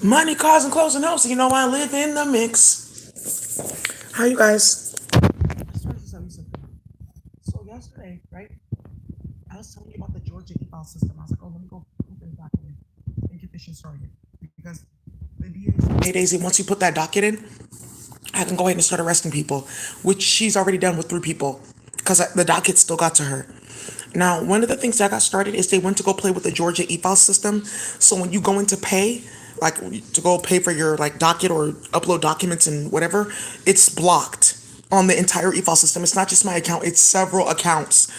Money, cars, and clothes and houses. You know I live in the mix. How you guys? I started to tell you something. So yesterday, right? I was telling you about the Georgia e-file system. I was like, oh, let me go open the document and get this shit started because the DA. Hey Daisy, once you put that docket in, I can go ahead and start arresting people, which she's already done with 3 people because the docket still got to her. Now, one of the things that got started is they went to go play with the Georgia e-file system. So when you go in to pay, like to go pay for your like docket or upload documents and whatever, it's blocked on the entire e-file system. It's not just my account; it's several accounts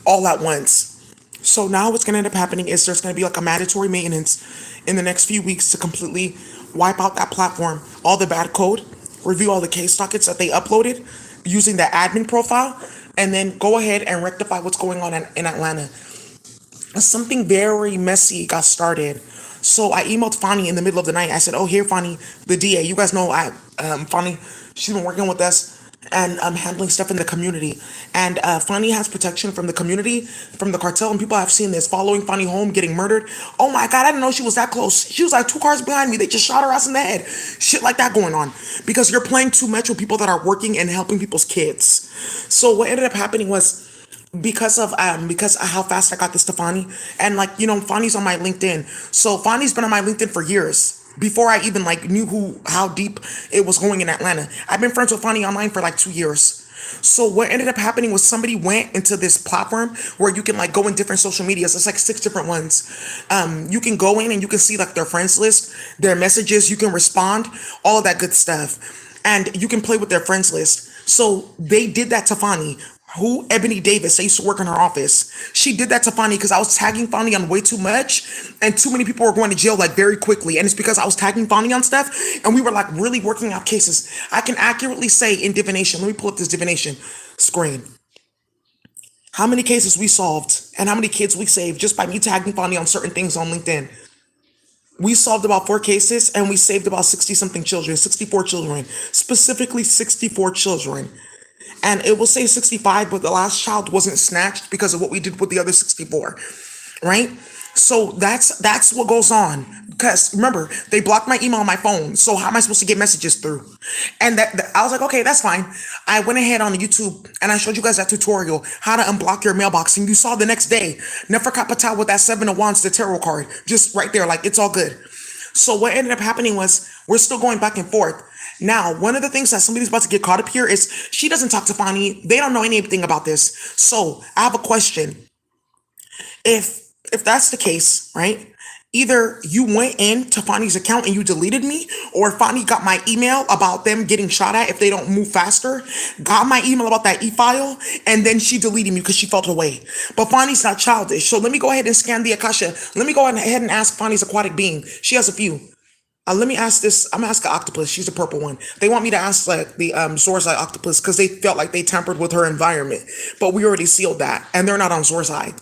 all at once. So now what's going to end up happening is there's going to be like a mandatory maintenance in the next few weeks to completely wipe out that platform, all the bad code, review all the case dockets that they uploaded using the admin profile, and then go ahead and rectify what's going on in Atlanta. Something very messy got started. So I emailed Fani in the middle of the night. I said, "Oh, here, Fani, the DA. You guys know Fani. She's been working with us and handling stuff in the community. And Fani has protection from the community, from the cartel, and people have seen this following Fani home, getting murdered. Oh my God, I didn't know she was that close. She was like 2 cars behind me. They just shot her ass in the head. Shit like that going on because you're playing too much with people that are working and helping people's kids. So what ended up happening was because of how fast I got this to Fani, and like Fani's on my LinkedIn. So Fani's been on my LinkedIn for years before I even like knew who how deep it was going in Atlanta. I've been friends with Fani online for like 2 years. So what ended up happening was somebody went into this platform where you can like go in different social medias. It's like 6 different ones. You can go in and you can see like their friends list, their messages. You can respond, all of that good stuff, and you can play with their friends list. So they did that to Fani. Who? Ebony Davis. I used to work in her office. She did that to Fani because I was tagging Fani on way too much, and too many people were going to jail like very quickly. And it's because I was tagging Fani on stuff, and we were like really working out cases. I can accurately say in divination. Let me pull up this divination screen. How many cases we solved and how many kids we saved just by me tagging Fani on certain things on LinkedIn. We solved about 4 cases and we saved about 60 something children, 64 children, specifically 64 children. And it will say 65, but the last child wasn't snatched because of what we did with the other 64, right? So that's what goes on. Because remember, they blocked my email on my phone. So how am I supposed to get messages through? And I was like, okay, that's fine. I went ahead on YouTube and I showed you guys that tutorial, how to unblock your mailbox. And you saw the next day, Neferkat Patel with that 7 of Wands, the tarot card, just right there, like it's all good. So what ended up happening was we're still going back and forth. Now, one of the things that somebody's about to get caught up here is she doesn't talk to Fani. They don't know anything about this. So I have a question. If that's the case, right? Either you went into Fani's account and you deleted me, or Fani got my email about them getting shot at if they don't move faster, got my email about that e-file, and then she deleted me because she felt away. But Fani's not childish. So let me go ahead and scan the Akasha. Let me go ahead and ask Fani's aquatic being. She has a few. Let me ask this. I'm gonna ask an octopus. She's the purple one. They want me to ask like the Zorzai octopus because they felt like they tampered with her environment, but we already sealed that, and they're not on Zorzai.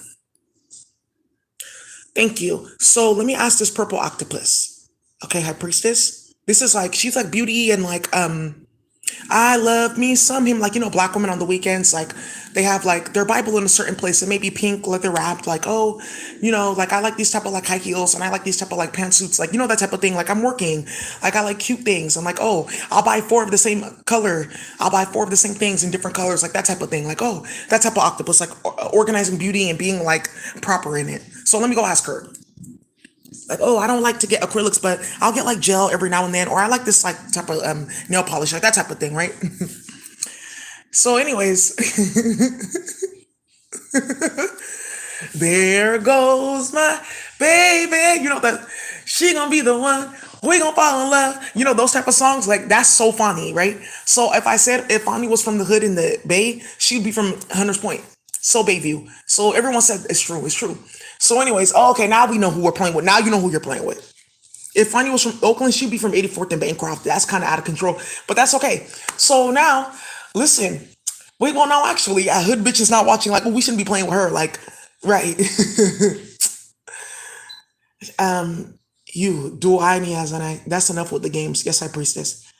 Thank you. So let me ask this purple octopus. Okay, high priestess. This is like she's like beauty and like I love me some him, like black women on the weekends, like they have like their Bible in a certain place. It may be pink leather wrapped, like oh, like I like these type of like high heels and I like these type of like pantsuits, like that type of thing. Like I'm working, like I like cute things. I'm like, oh, I'll buy 4 of the same color. I'll buy 4 of the same things in different colors, like that type of thing. Like oh, that type of octopus, like organizing beauty and being like proper in it. So let me go ask her. Like, oh, I don't like to get acrylics, but I'll get like gel every now and then, or I like this like type of nail polish, like that type of thing, right? So, anyways, there goes my baby. You know that she gonna be the one. We gonna fall in love. Those type of songs. Like that's so funny, right? So if I said if Fonny was from the hood in the Bay, she'd be from Hunters Point. So Bayview. So everyone said it's true. It's true. So anyways, oh, okay. Now we know who we're playing with. Now you know who you're playing with. If Fonny was from Oakland, she'd be from 84th and Bancroft. That's kind of out of control, but that's okay. So now, listen. Wait, well, now actually, a hood bitch is not watching. Like, well, we shouldn't be playing with her. Like, right? You do I need as an I. That's enough with the games. Yes, I priestess.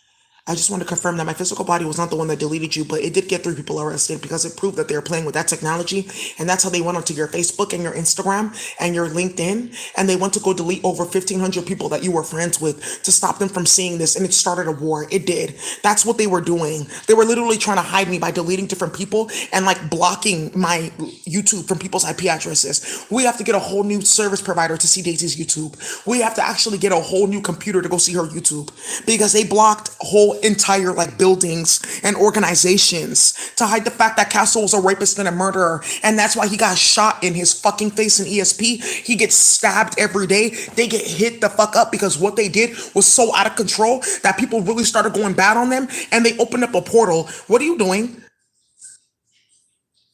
I just want to confirm that my physical body was not the one that deleted you, but it did get 3 people arrested because it proved that they were playing with that technology. And that's how they went onto your Facebook and your Instagram and your LinkedIn. And they went to go delete over 1,500 people that you were friends with to stop them from seeing this. And it started a war. It did. That's what they were doing. They were literally trying to hide me by deleting different people and like blocking my YouTube from people's IP addresses. We have to get a whole new service provider to see Daisy's YouTube. We have to actually get a whole new computer to go see her YouTube because they blocked whole entire like buildings and organizations to hide the fact that Castle was a rapist and a murderer, and that's why he got shot in his fucking face in ESP. He gets stabbed every day. They get hit the fuck up because what they did was so out of control that people really started going bad on them, and they opened up a portal. What are you doing?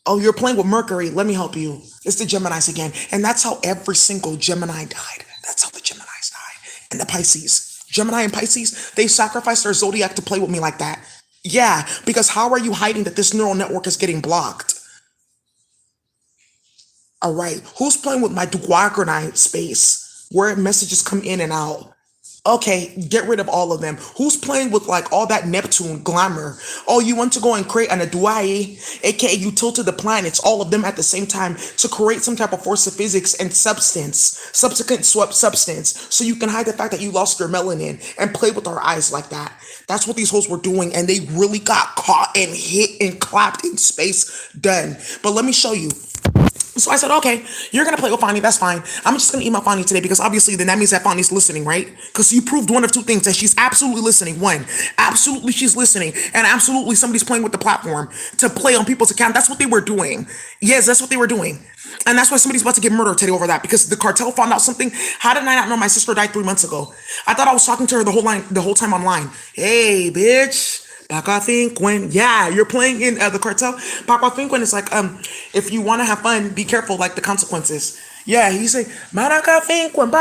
Oh, you're playing with Mercury. Let me help you. It's the Geminis again, and that's how every single Gemini died. That's how the Geminis died, and the Pisces. Gemini and Pisces, they sacrificed their zodiac to play with me like that. Yeah, because how are you hiding that this neural network is getting blocked? All right, who's playing with my Duguagrani space where messages come in and out? Okay, get rid of all of them. Who's playing with like all that Neptune glamour? Oh, you want to go and create an Aduai, aka you tilted the planets, all of them at the same time to create some type of force of physics and subsequent swept substance, so you can hide the fact that you lost your melanin and play with our eyes like that. That's what these hoes were doing, and they really got caught and hit and clapped in space. Done. But let me show you. So I said, okay, you're gonna play with Fani, that's fine. I'm just gonna email Fani today because obviously then that means that Fani's listening, right? Because you proved one of two things, that she's absolutely listening. One, absolutely she's listening, and absolutely somebody's playing with the platform to play on people's account. That's what they were doing. Yes, that's what they were doing. And that's why somebody's about to get murdered today over that, because the cartel found out something. How did I not know my sister died 3 months ago? I thought I was talking to her the whole time online. Hey, bitch. Paco Finquen, yeah, you're playing in the cartel. Paco Finquen is like, if you want to have fun, be careful, like the consequences. Yeah, he say, Baraka Finquen,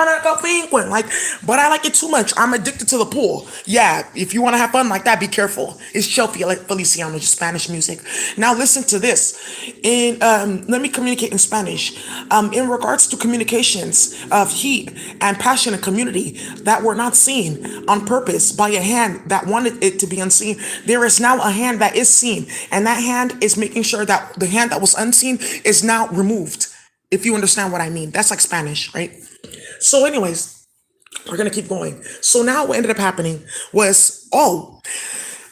like, but I like it too much. I'm addicted to the pool. Yeah, if you want to have fun like that, be careful. It's Chelsea, like Feliciano, just Spanish music. Now listen to this. Let me communicate in Spanish. In regards to communications of heat and passion and community that were not seen on purpose by a hand that wanted it to be unseen, there is now a hand that is seen, and that hand is making sure that the hand that was unseen is now removed. If you understand what I mean, that's like Spanish, right? So, anyways, we're gonna keep going. So now what ended up happening was, oh,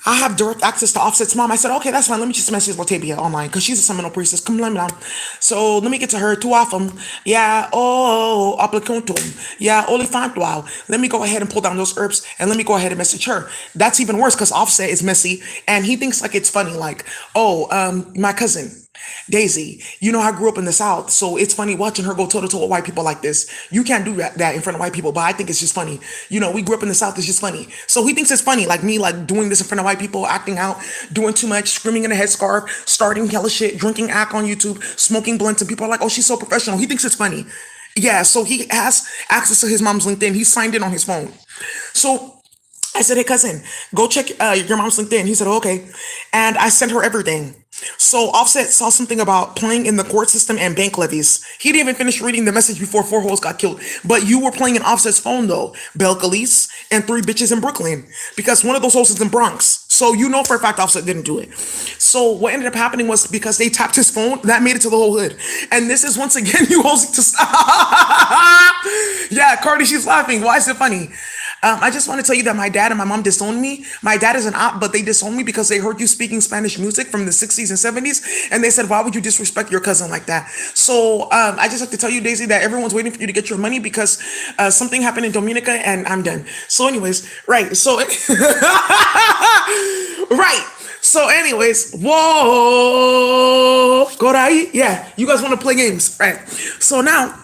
I have direct access to Offset's mom. I said, okay, that's fine. Let me just message Latavia online because she's a Seminole priestess. Come let me down. So let me get to her. Two of them. Yeah. Oh, aplicuntum. Yeah. Olifantual. Let me go ahead and pull down those herbs and let me go ahead and message her. That's even worse because Offset is messy and he thinks like it's funny. Like, oh, my cousin. Daisy, you know, I grew up in the South, so it's funny watching her go toe to toe with white people like this. You can't do that in front of white people, but I think it's just funny. You know, we grew up in the South, it's just funny. So he thinks it's funny, like me, like doing this in front of white people, acting out, doing too much, screaming in a headscarf, starting hella shit, drinking ack on YouTube, smoking blunts, and people are like, oh, she's so professional. He thinks it's funny. Yeah, so he has access to his mom's LinkedIn. He signed in on his phone. So I said, hey, cousin, go check your mom's LinkedIn. He said, oh, okay. And I sent her everything. So Offset saw something about playing in the court system and bank levies. He didn't even finish reading the message before four hoes got killed. But you were playing in Offset's phone, though. Belcalis and 3 bitches in Brooklyn. Because one of those hoes is in Bronx. So you know for a fact Offset didn't do it. So what ended up happening was because they tapped his phone, that made it to the whole hood. And this is once again you hoes to stop. Yeah, Cardi, she's laughing. Why is it funny? I just want to tell you that my dad and my mom disowned me. My dad is an op, but they disowned me because they heard you speaking Spanish music from the 60s and 70s. And they said, why would you disrespect your cousin like that? So I just have to tell you, Daisy, that everyone's waiting for you to get your money because something happened in Dominica and I'm done. So anyways, right. So, right. So anyways, whoa, Korai. Yeah, you guys want to play games, right? So now,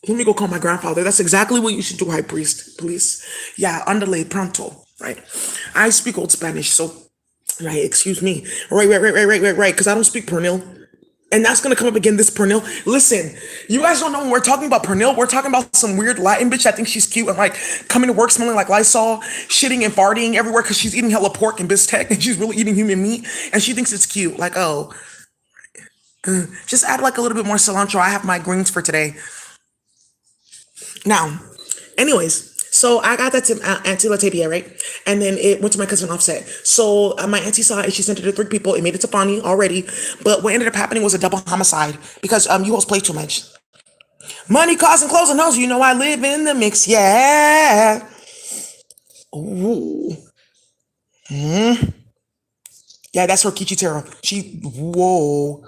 let me go call my grandfather. That's exactly what you should do, High Priest, please. Yeah, underlay pronto, right? I speak Old Spanish, so, right, excuse me. Right, because I don't speak Pernil. And that's going to come up again, this Pernil. Listen, you guys don't know when we're talking about Pernil, we're talking about some weird Latin bitch that thinks she's cute and like coming to work smelling like Lysol, shitting and farting everywhere because she's eating hella pork and bistec and she's really eating human meat and she thinks it's cute. Like, oh, just add like a little bit more cilantro. I have my greens for today. Now, anyways, So I got that to Auntie Latavia, right? And then it went to my cousin Offset. So my auntie saw it and she sent it to 3 people. It made it to Bonnie already. But what ended up happening was a double homicide because you hoes play too much. Money, cars, and clothes and hoes. You know I live in the mix. Yeah. Ooh. Yeah, that's her Kichitera. Whoa.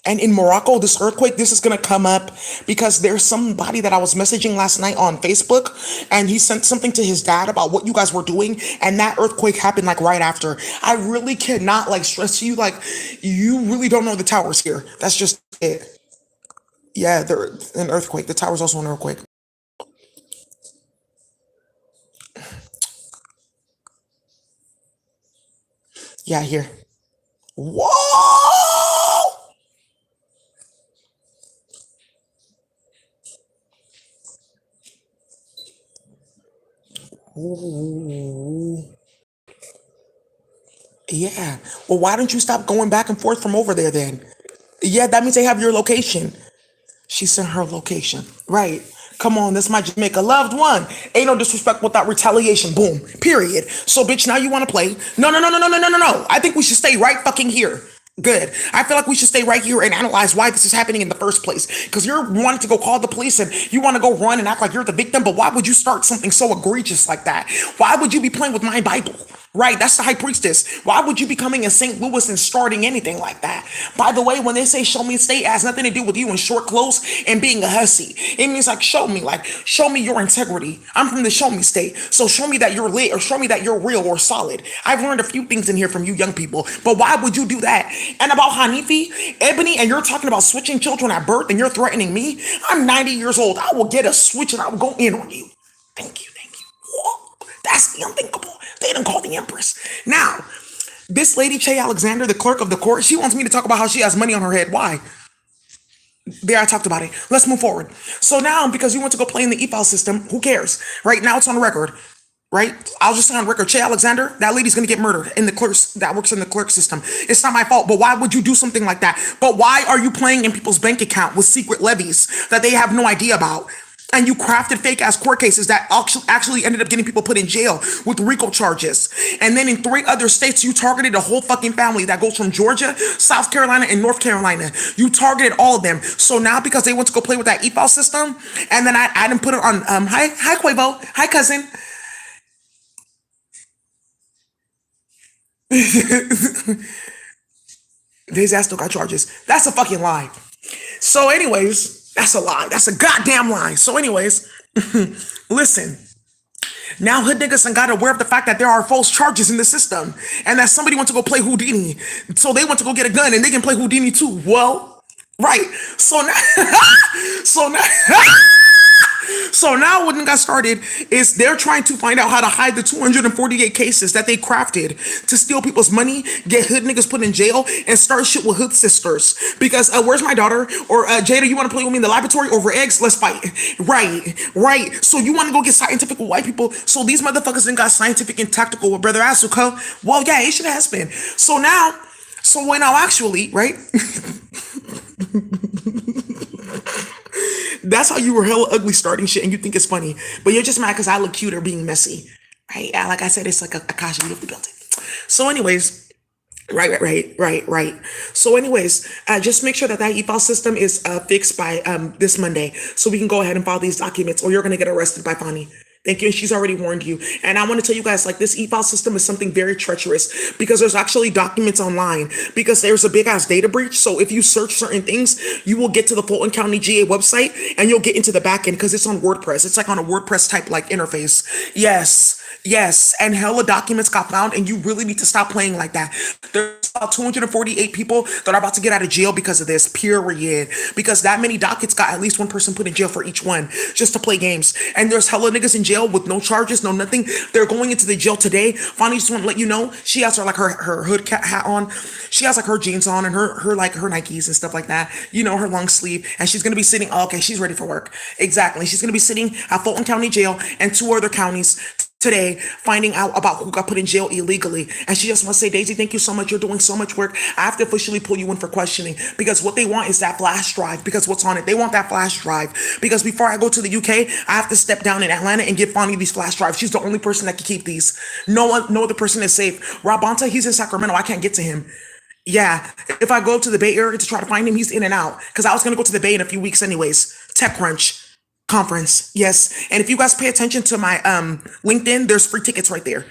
And in Morocco, this earthquake, this is gonna come up because there's somebody that I was messaging last night on Facebook, and he sent something to his dad about what you guys were doing, and that earthquake happened like right after. I really cannot like stress to you, like you really don't know the towers here. That's just it. Yeah, there's an earthquake. The tower's also an earthquake. Yeah, here. Whoa! Ooh. Yeah. Well, why don't you stop going back and forth from over there then? Yeah, that means they have your location. She sent her location. Right. Come on, that's my Jamaica loved one. Ain't no disrespect without retaliation. Boom. Period. So, bitch, now you want to play? No, no, no, no, no, no, no, no, no. I think we should stay right fucking here. Good. I feel like we should stay right here and analyze why this is happening in the first place. Because you're wanting to go call the police and you want to go run and act like you're the victim, but why would you start something so egregious like that? Why would you be playing with my Bible? Right, that's the high priestess. Why would you be coming in St. Louis and starting anything like that? By the way, when they say show me state, it has nothing to do with you in short clothes and being a hussy. It means like show me your integrity. I'm from the show me state. So show me that you're lit or show me that you're real or solid. I've learned a few things in here from you young people, but why would you do that? And about Hanifi, Ebony, and you're talking about switching children at birth and you're threatening me? I'm 90 years old. I will get a switch and I will go in on you. Thank you, thank you. Whoa, that's the unthinkable. They didn't call the Empress. Now, this lady, Che Alexander, the clerk of the court, she wants me to talk about how she has money on her head. Why? There, I talked about it. Let's move forward. So now, because you want to go play in the e-file system, who cares? Right now, it's on record. Right? I'll just say on record, Che Alexander, that lady's gonna get murdered in the clerks that works in the clerk system. It's not my fault, but why would you do something like that? But why are you playing in people's bank account with secret levies that they have no idea about? And you crafted fake ass court cases that actually ended up getting people put in jail with RICO charges. And then in 3 other states, you targeted a whole fucking family that goes from Georgia, South Carolina, and North Carolina. You targeted all of them. So now because they went to go play with that e-file system, and then I didn't put it on hi Quavo, hi cousin. His ass still got charges. That's a fucking lie. So, anyways, that's a lie. That's a goddamn lie. So, anyways, listen. Now hood niggas got aware of the fact that there are false charges in the system and that somebody went to go play Houdini. So they went to go get a gun and they can play Houdini too. Well, right. So now, so now, so now what got started is they're trying to find out how to hide the 248 cases that they crafted to steal people's money, get hood niggas put in jail, and start shit with hood sisters. Because where's my daughter? Or Jada, you want to play with me in the laboratory over eggs? Let's fight. Right, right. So you want to go get scientific with white people? So these motherfuckers then got scientific and tactical with Brother Asuka? Well, yeah, it should has been. So now, actually, right? That's how you were hella ugly starting shit and you think it's funny. But you're just mad because I look cuter being messy. Right? Yeah, like I said, it's like a casualty of the building. So, anyways, right. So, anyways, just make sure that e-file system is fixed by this Monday so we can go ahead and file these documents or you're going to get arrested by Fani. Thank you. And she's already warned you. And I want to tell you guys, like, this e-file system is something very treacherous because there's actually documents online because there's a big ass data breach. So if you search certain things, you will get to the Fulton County GA website and you'll get into the back end because it's on WordPress. It's like on a WordPress type like interface. Yes. And hella documents got found and you really need to stop playing like that. There's about 248 people that are about to get out of jail because of this, period. Because that many dockets got at least one person put in jail for each one just to play games. And there's hella niggas in jail with no charges, no nothing. They're going into the jail today. Fonnie just want to let you know she has her hood hat on. She has like her jeans on and her Nikes and stuff like that. You know, her long sleeve. And she's gonna be sitting. Oh, okay, she's ready for work. Exactly. She's gonna be sitting at Fulton County Jail and 2 other counties today finding out about who got put in jail illegally. And she just wants to say, Daisy, thank you so much. You're doing so much work. I have to officially pull you in for questioning because what they want is that flash drive because what's on it. They want that flash drive because before I go to the UK, I have to step down in Atlanta and give Fonnie these flash drives. She's the only person that can keep these. No other person is safe. Rob Bonta, he's in Sacramento. I can't get to him. Yeah, if I go to the Bay Area to try to find him, he's in and out. Because I was gonna go to the Bay in a few weeks anyways. TechCrunch conference, yes. And if you guys pay attention to my LinkedIn, there's free tickets right there.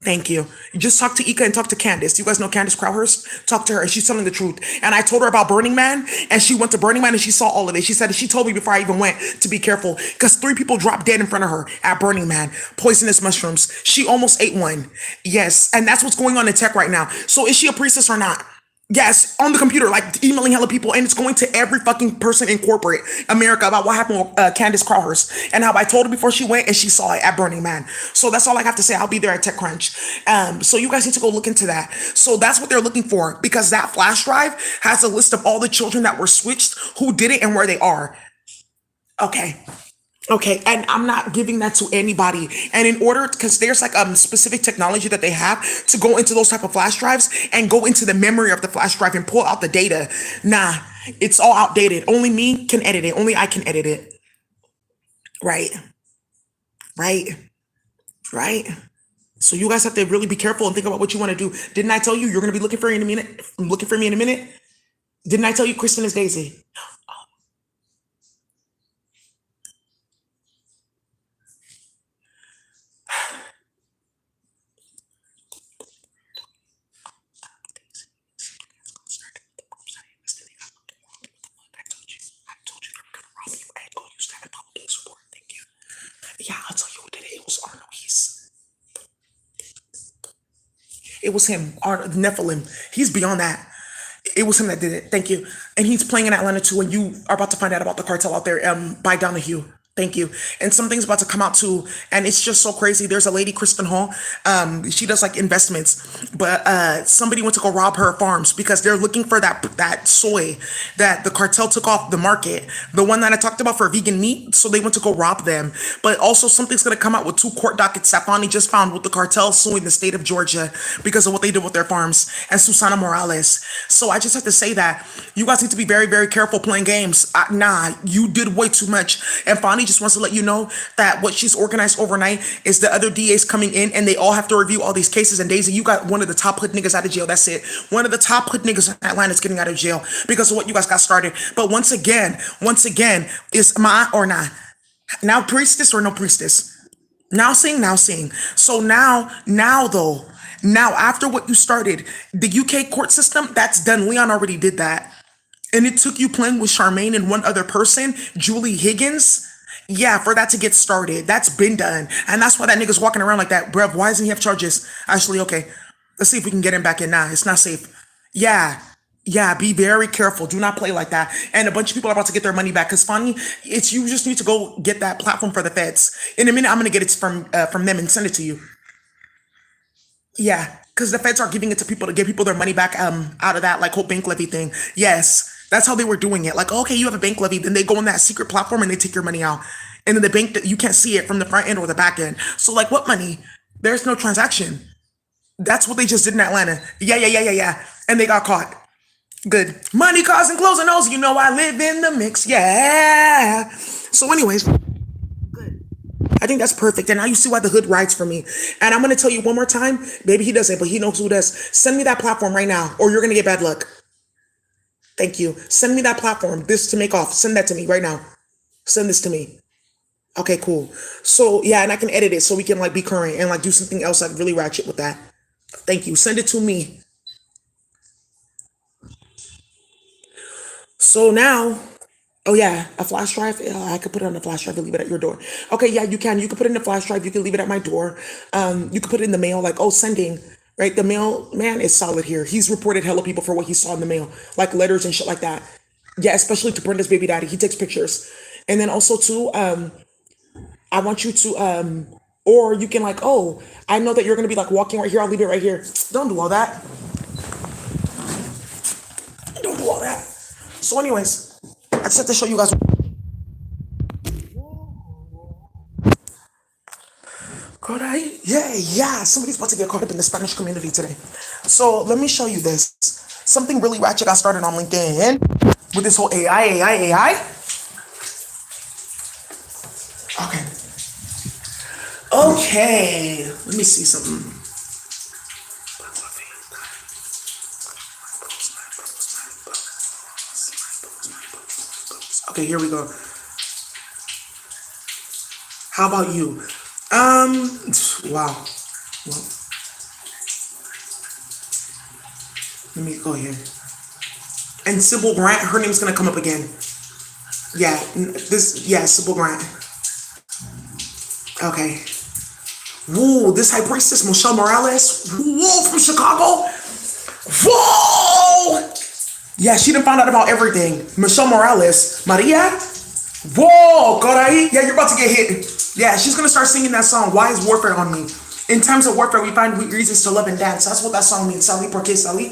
Thank you. You just talk to Ika and talk to Candace. You guys know Candace Crowhurst? Talk to her, and she's telling the truth. And I told her about Burning Man, and she went to Burning Man and she saw all of it. She said she told me before I even went to be careful because 3 people dropped dead in front of her at Burning Man. Poisonous mushrooms. She almost ate one. Yes, and that's what's going on in tech right now. So is she a priestess or not? Yes, on the computer, like emailing hella people, and it's going to every fucking person in corporate America about what happened with Candace Crowhurst and how I told her before she went and she saw it at Burning Man. So that's all I have to say. I'll be there at TechCrunch. So you guys need to go look into that. So that's what they're looking for because that flash drive has a list of all the children that were switched, who did it, and where they are. Okay. Okay, and I'm not giving that to anybody. And in order, because there's like specific technology that they have to go into those type of flash drives and go into the memory of the flash drive and pull out the data. Nah, it's all outdated. Only me can edit it. Only I can edit it. Right, right, right. So you guys have to really be careful and think about what you want to do. Didn't I tell you you're gonna be looking for me in a minute? Looking for me in a minute? Didn't I tell you Kristen is Daisy? Yeah, I'll tell you who did it. It was Arno. It was him, Arno Nephilim. He's beyond that. It was him that did it. Thank you. And he's playing in Atlanta too. And you are about to find out about the cartel out there by Donahue. Thank you. And something's about to come out too. And it's just so crazy. There's a lady, Kristen Hall. She does like investments, but somebody went to go rob her farms because they're looking for that soy that the cartel took off the market. The one that I talked about for vegan meat. So they went to go rob them. But also something's gonna come out with 2 court dockets that Fani just found with the cartel suing the state of Georgia because of what they did with their farms and Susana Morales. So I just have to say that you guys need to be very, very careful playing games. Nah, you did way too much. And Fani just wants to let you know that what she's organized overnight is the other DAs coming in and they all have to review all these cases. And Daisy, you got one of the top hood niggas out of jail. That's it. One of the top hood niggas in Atlanta is getting out of jail because of what you guys got started. But once again, is ma or not? Now priestess or no priestess? Now seeing, now seeing. So now though, now after what you started, the UK court system, that's done. Leon already did that. And it took you playing with Charmaine and one other person, Julie Higgins. Yeah, for that to get started. That's been done. And that's why that nigga's walking around like that. Bruv, why doesn't he have charges? Actually, okay. Let's see if we can get him back in now. It's not safe. Yeah. Yeah, be very careful. Do not play like that. And a bunch of people are about to get their money back. Cause funny, it's you just need to go get that platform for the feds. In a minute, I'm gonna get it from them and send it to you. Yeah, because the feds are giving it to people to give people their money back out of that like whole bank levy thing. Yes, that's how they were doing it. Like, okay, you have a bank levy, then they go on that secret platform and they take your money out. And then the bank that you can't see it from the front end or the back end. So like what money? There's no transaction. That's what they just did in Atlanta. Yeah. And they got caught. Good. Money, cars, and clothes and those. You know I live in the mix. Yeah. So anyways, I think that's perfect. And now you see why the hood rides for me. And I'm going to tell you one more time. Maybe he doesn't, but he knows who does. Send me that platform right now, or you're going to get bad luck. Thank you. Send me that platform. This to make off. Send that to me right now. Send this to me. Okay, cool. So yeah, and I can edit it so we can like be current and like do something else like really ratchet with that. Thank you. Send it to me. So now, oh yeah, a flash drive. Yeah, I could put it on a flash drive and leave it at your door. Okay, yeah, you can. You can put it in a flash drive. You can leave it at my door. You can put it in the mail, like oh, sending. Right, the mail man is solid here. He's reported hella people for what he saw in the mail, like letters and shit like that. Yeah, especially to Brenda's baby daddy. He takes pictures, and then also too, I want you to, or you can like, oh, I know that you're gonna be like walking right here. I'll leave it right here. Don't do all that. Don't do all that. So, anyways, I just have to show you guys. Korai? Yeah. Somebody's about to get caught up in the Spanish community today. So let me show you this. Something really ratchet got started on LinkedIn with this whole AI. Okay. Okay. Let me see something. Okay, here we go. How about you? Wow. Well, let me go here. And Sybil Grant, her name's gonna come up again. Yeah, Sybil Grant. Okay. Whoa, this high priestess, Michelle Morales. Whoa, from Chicago. Whoa! Yeah, she done found out about everything. Michelle Morales. Maria? Whoa, Korai. Yeah, you're about to get hit. Yeah, she's gonna start singing that song, Why is Warfare on Me? In times of warfare, we find reasons to love and dance. That's what that song means. Sally, porque Sally.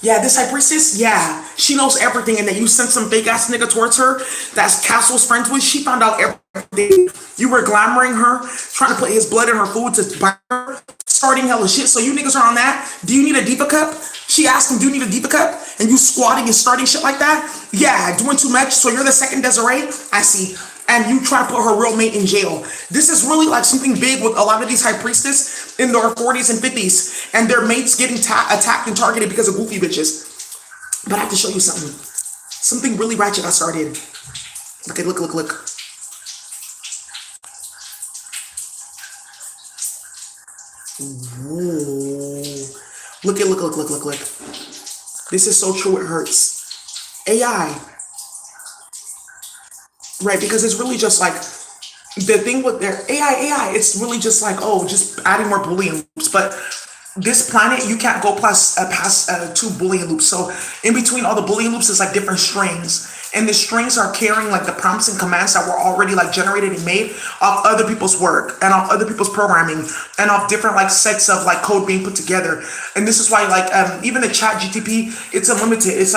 Yeah, this high priestess, yeah, she knows everything, and that you sent some fake ass nigga towards her that's Castle's friends with. She found out everything. You were glamoring her, trying to put his blood in her food to buy her, starting hella shit. So you niggas are on that. Do you need a Diva cup? She asked him, do you need a Diva cup? And you squatting and starting shit like that? Yeah, doing too much. So you're the second Desiree? I see. And you try to put her real mate in jail. This is really like something big with a lot of these high priestess in their 40s and 50s, and their mates getting attacked and targeted because of goofy bitches. But I have to show you something. Something really ratchet I started. Okay, look. Whoa. Look. This is so true, it hurts. AI. Right, because it's really just like the thing with their AI, it's really just like, oh, just adding more Boolean loops. But this planet, you can't go past two Boolean loops. So in between all the Boolean loops, is like different strings. And the strings are carrying like the prompts and commands that were already like generated and made off other people's work and off other people's programming and off different like sets of like code being put together. And this is why like even the chat GTP, it's unlimited. It's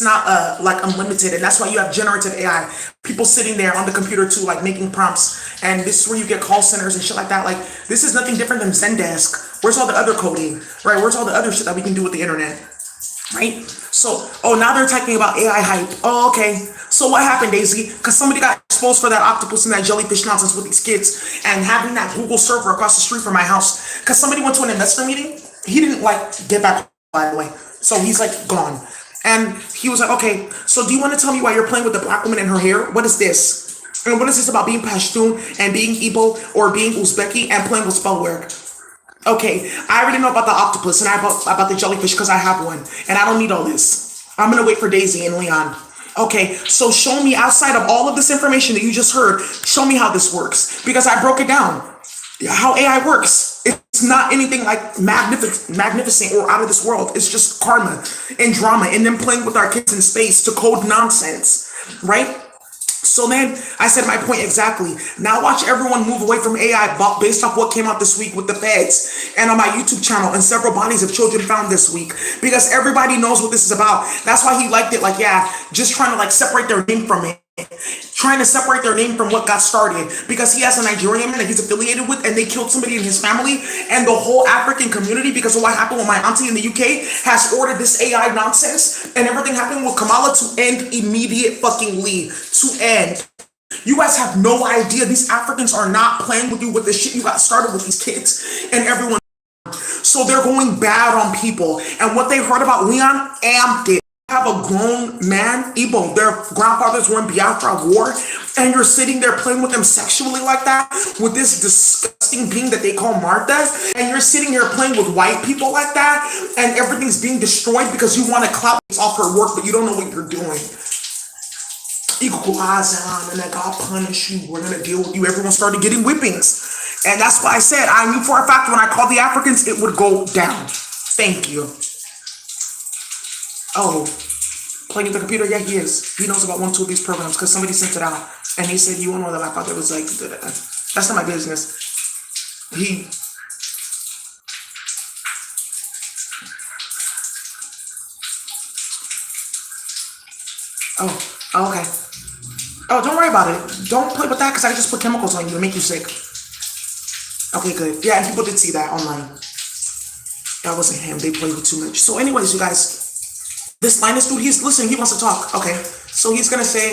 not like unlimited, and that's why you have generative AI, people sitting there on the computer too, like making prompts. And this is where you get call centers and shit like that. Like this is nothing different than Zendesk. Where's all the other coding, right? Where's all the other shit that we can do with the internet, right? So, oh, now they're talking about AI hype. Oh, okay. So what happened, Daisy? Because somebody got exposed for that octopus and that jellyfish nonsense with these kids and having that Google server across the street from my house. Because somebody went to an investor meeting. He didn't like get back, by the way. So he's like gone. And he was like, okay, so do you want to tell me why you're playing with the black woman in her hair? What is this? And what is this about being Pashtun and being Igbo or being Uzbeki and playing with spell work? Okay, I already know about the octopus and about the jellyfish because I have one. And I don't need all this. I'm going to wait for Daisy and Leon. Okay, so show me outside of all of this information that you just heard, show me how this works. Because I broke it down. How AI works. It's not anything like magnificent or out of this world. It's just karma and drama and then playing with our kids in space to code nonsense, right? So then I said my point exactly. Now watch everyone move away from AI based off what came out this week with the feds and on my YouTube channel and several bodies of children found this week, because everybody knows what this is about. That's why he liked it. Like, yeah, just trying to like separate their name from it. Trying to separate their name from what got started, because he has a Nigerian man that he's affiliated with and they killed somebody in his family and the whole African community because of what happened with my auntie in the UK has ordered this AI nonsense, and everything happened with Kamala to end immediate fucking lead to end. You guys have no idea. These Africans are not playing with you with the shit you got started with these kids and everyone. So they're going bad on people, and what they heard about Leon amped it. Have a grown man, Igbo, their grandfathers were in Biafra war, and you're sitting there playing with them sexually like that, with this disgusting being that they call Martha, and you're sitting here playing with white people like that, and everything's being destroyed because you want to clout off her work, but you don't know what you're doing. And that God punish you. We're gonna deal with you. Everyone started getting whippings. And that's why I said I knew for a fact when I called the Africans, it would go down. Thank you. Oh, playing with the computer? Yeah, he is. He knows about 1, 2 of these programs because somebody sent it out. And he said, you won't know that my father was like, that's not my business. He, oh, okay. Oh, don't worry about it. Don't play with that because I just put chemicals on you to make you sick. Okay, good. Yeah, and people did see that online. That wasn't him. They played with too much. So, anyways, you guys, this Linus dude, he's listening. He wants to talk. Okay, so he's gonna say,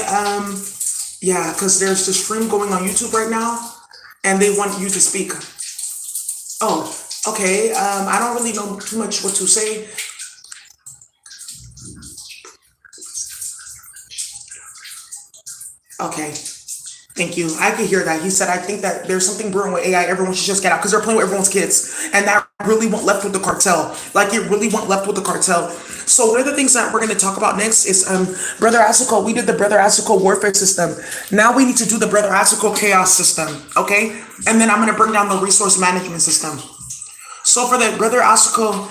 yeah, because there's the stream going on YouTube right now, and they want you to speak. Oh, okay. I don't really know too much what to say. Okay. Thank you. I could hear that. He said, I think that there's something brewing with AI. Everyone should just get out because they're playing with everyone's kids. And that really won't left with the cartel. Like, it really won't left with the cartel. So, one of the things that we're going to talk about next is Brother Asuko. We did the Brother Asuko warfare system. Now we need to do the Brother Asuko chaos system. Okay? And then I'm going to bring down the resource management system. So for the Brother Asuko,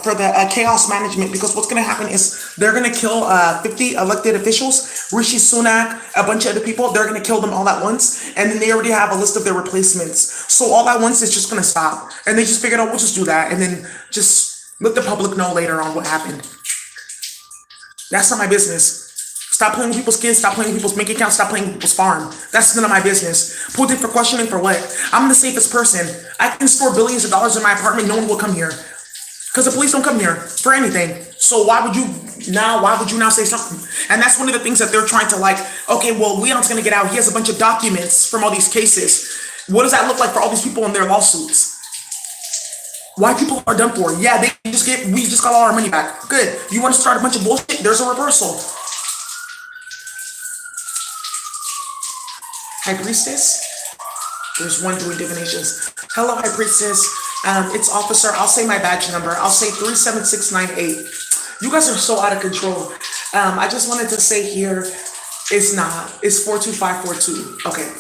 for the chaos management, because what's going to happen is they're going to kill 50 elected officials, Rishi Sunak, a bunch of other people. They're going to kill them all at once. And then they already have a list of their replacements. So all at once, it's just going to stop. And they just figured out, we'll just do that. And then just let the public know later on what happened. That's not my business. Stop playing with people's kids, stop playing with people's bank accounts, stop playing with people's farm. That's none of my business. Pulled in for questioning for what? I'm the safest person. I can store billions of dollars in my apartment, no one will come here. Because the police don't come here for anything. So why would you now say something? And that's one of the things that they're trying to okay, well, Leon's gonna get out. He has a bunch of documents from all these cases. What does that look like for all these people in their lawsuits? Why people are done for? Yeah, we just got all our money back. Good. You want to start a bunch of bullshit? There's a reversal. High Priestess? There's one doing divinations. Hello, High Priestess. It's Officer. I'll say my badge number. I'll say 37698. You guys are so out of control. I just wanted to say here, it's not. It's 42542. Okay.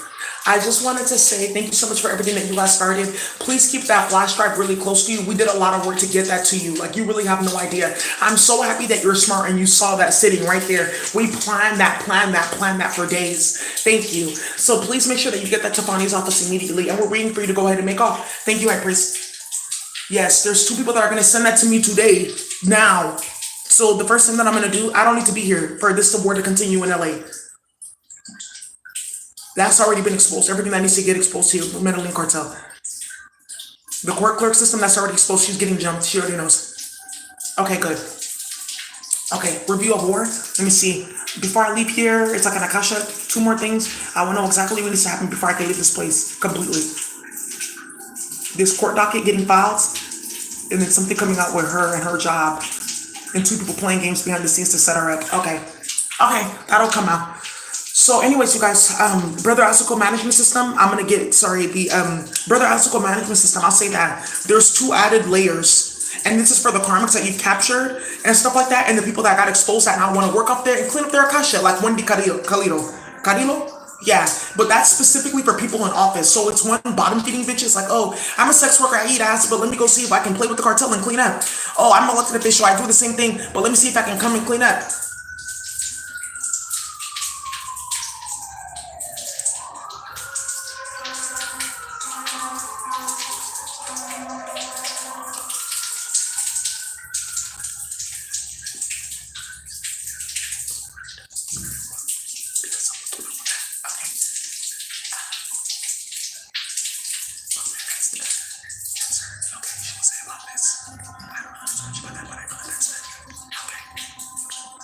I just wanted to say thank you so much for everything that you guys started. Please keep that flash drive really close to you. We did a lot of work to get that to you. Like, you really have no idea. I'm so happy that you're smart and you saw that sitting right there. We planned that for days. Thank you. So please make sure that you get that to Bonnie's office immediately. And we're waiting for you to go ahead and make off. Thank you, High Priest. Yes, there's 2 people that are going to send that to me today, now. So the first thing that I'm going to do, I don't need to be here for this war to continue in LA. That's already been exposed. Everything that needs to get exposed here for Medellin cartel. The court clerk system, that's already exposed. She's getting jumped. She already knows. Okay, good. Okay, review of war. Let me see. Before I leave here, it's like an Akasha. 2 more things. I want to know exactly what needs to happen before I can leave this place completely. This court docket getting filed, and then something coming out with her and her job, and 2 people playing games behind the scenes to set her up. Okay, that'll come out. So anyways, you guys, Brother Asuko management system, I'm going to get, the Brother Asuko management system, I'll say that. There's 2 added layers, and this is for the karmics that you've captured and stuff like that, and the people that got exposed that now want to work up there and clean up their Akasha, like Wendy Carrillo? Yeah, but that's specifically for people in office. So it's one bottom feeding bitches like, oh, I'm a sex worker, I eat ass, but let me go see if I can play with the cartel and clean up. Oh, I'm an elected official, I do the same thing, but let me see if I can come and clean up.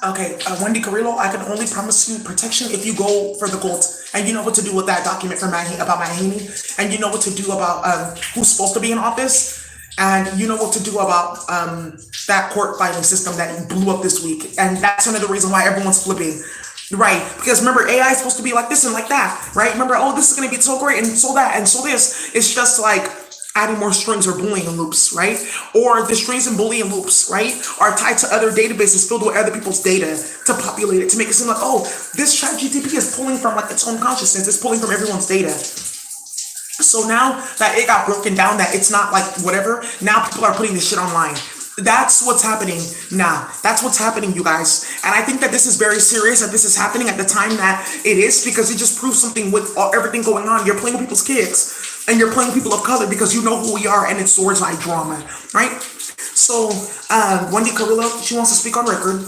Okay, Wendy Carrillo, I can only promise you protection if you go for the gold. And you know what to do with that document from about Mahini. And you know what to do about who's supposed to be in office. And you know what to do about that court filing system that you blew up this week. And that's another reason why everyone's flipping. Right, because remember, AI is supposed to be like this and like that, right? Remember, oh, this is going to be so great and so that and so this. It's just like adding more strings or Boolean loops, right? Or the strings and Boolean loops, right, are tied to other databases filled with other people's data to populate it, to make it seem like, oh, this ChatGPT is pulling from like its own consciousness, it's pulling from everyone's data. So now that it got broken down, that it's not like whatever, now people are putting this shit online. That's what's happening now. That's what's happening, you guys. And I think that this is very serious that this is happening at the time that it is, because it just proves something with everything going on. You're playing with people's kids and you're playing with people of color because you know who we are, and it's swords like drama, right? So Wendy Carrillo, she wants to speak on record.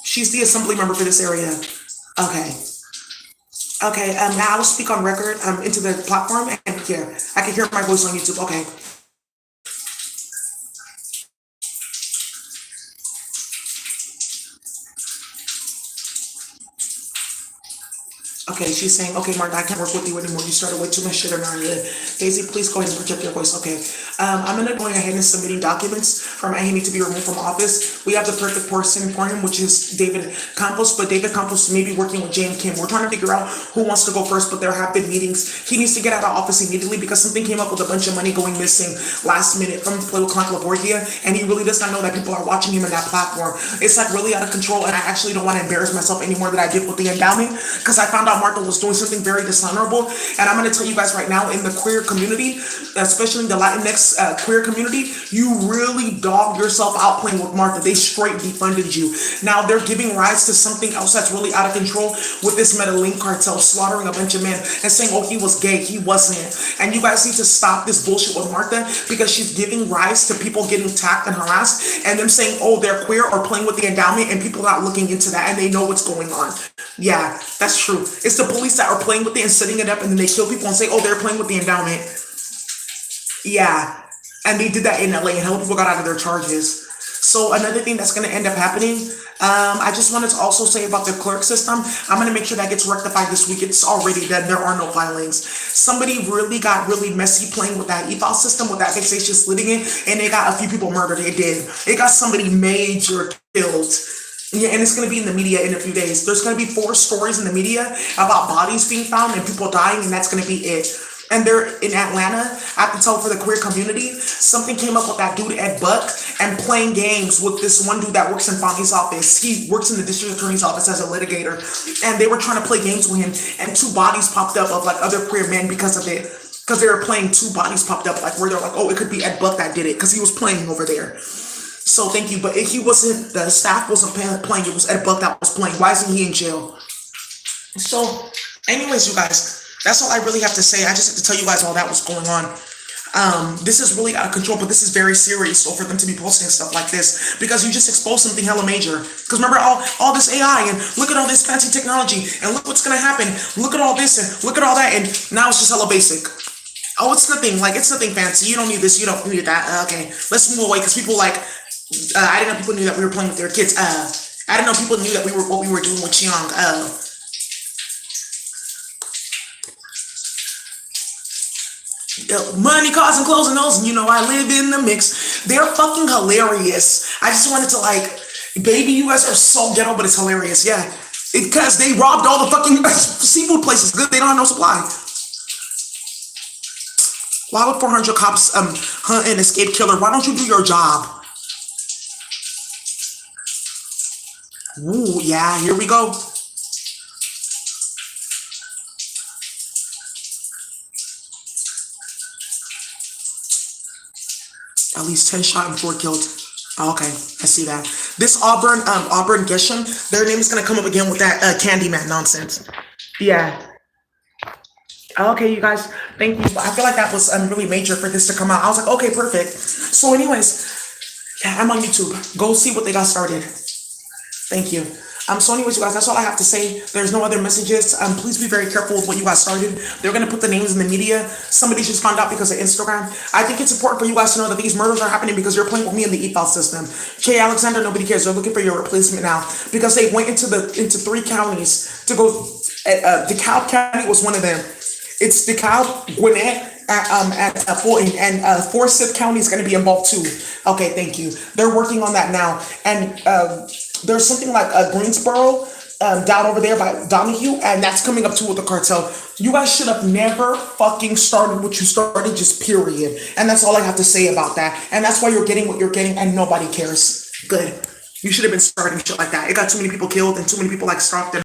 She's the assembly member for this area. Okay. Okay, now I will speak on record into the platform, and here I can hear my voice on YouTube. Okay. Okay, she's saying, okay, Mark, I can't work with you anymore. You started way too much shit on our Daisy, please go ahead and project your voice. Okay. I'm gonna go ahead and submitting documents from he need to be removed from office. We have the perfect person for him, which is David Campos, but David Campos may be working with Jane Kim. We're trying to figure out who wants to go first, but there have been meetings. He needs to get out of office immediately because something came up with a bunch of money going missing last minute from Pueblo Clan Laborgia, and he really does not know that people are watching him on that platform. It's like really out of control, and I actually don't want to embarrass myself anymore that I did with the endowment because I found out Martha was doing something very dishonorable. And I'm going to tell you guys right now, in the queer community, especially in the Latinx queer community, you really dogged yourself out playing with Martha. They straight defunded you. Now they're giving rise to something else that's really out of control with this Medellin cartel slaughtering a bunch of men and saying, oh, he was gay. He wasn't. And you guys need to stop this bullshit with Martha because she's giving rise to people getting attacked and harassed and them saying, oh, they're queer or playing with the endowment, and people not looking into that and they know what's going on. Yeah, that's true. It's the police that are playing with it and setting it up, and then they kill people and say, oh, they're playing with the endowment. Yeah, and they did that in LA, and hell, people got out of their charges. So another thing that's going to end up happening, I just wanted to also say about the clerk system, I'm going to make sure that gets rectified this week. It's already dead. There are no filings. Somebody really got really messy playing with that e-file system, with that vexatious litigant, and they got a few people murdered. It did. It got somebody major killed. Yeah, and it's going to be in the media in a few days. There's going to be 4 stories in the media about bodies being found and people dying, and that's going to be it. And they're in Atlanta. I have to tell for the queer community, something came up with that dude Ed Buck and playing games with this one dude that works in Fonny's office. He works in the district attorney's office as a litigator, and they were trying to play games with him, and 2 bodies popped up of like other queer men because of it. Because they were playing, 2 bodies popped up, like where they're like, oh, it could be Ed Buck that did it because he was playing over there. So thank you, but he wasn't. The staff wasn't playing. It was Ed Buck that was playing. Why isn't he in jail? So, anyways, you guys, that's all I really have to say. I just have to tell you guys all that was going on. This is really out of control, but this is very serious. So for them to be posting stuff like this, because you just exposed something hella major. Because remember all this AI and look at all this fancy technology and look what's gonna happen. Look at all this and look at all that, and now it's just hella basic. Oh, it's nothing. Like it's nothing fancy. You don't need this. You don't need that. Okay, let's move away because people like. I didn't know people knew that we were playing with their kids. I didn't know people knew that what we were doing with Chiang. Money, cars, and clothes, and those, and you know I live in the mix. They're fucking hilarious. I just wanted to like, baby, you guys are so ghetto, but it's hilarious. Yeah, because they robbed all the fucking seafood places. Good, they don't have no supply. Why would 400 cops hunt an escaped killer? Why don't you do your job? Ooh, yeah, here we go. At least 10 shot and 4 killed. Okay, I see that. This Auburn Gresham, their name is gonna come up again with that Candyman nonsense. Yeah. Okay, you guys, thank you. I feel like that was really major for this to come out. I was like, okay, perfect. So anyways, yeah, I'm on YouTube. Go see what they got started. Thank you. So anyways, you guys, that's all I have to say. There's no other messages. Please be very careful with what you guys started. They're going to put the names in the media. Somebody just found out because of Instagram. I think it's important for you guys to know that these murders are happening because you're playing with me in the e-file system. Jay Alexander, nobody cares. They're looking for your replacement now because they went into 3 counties to go. DeKalb County was one of them. It's DeKalb, Gwinnett, Fulton, and Forsyth County is going to be involved too. Okay, thank you. They're working on that now. And there's something like Greensboro down over there by Donahue, and that's coming up too with the cartel. You guys should have never fucking started what you started, just period. And that's all I have to say about that. And that's why you're getting what you're getting, and nobody cares. Good. You should have been starting shit like that. It got too many people killed and too many people like stopped.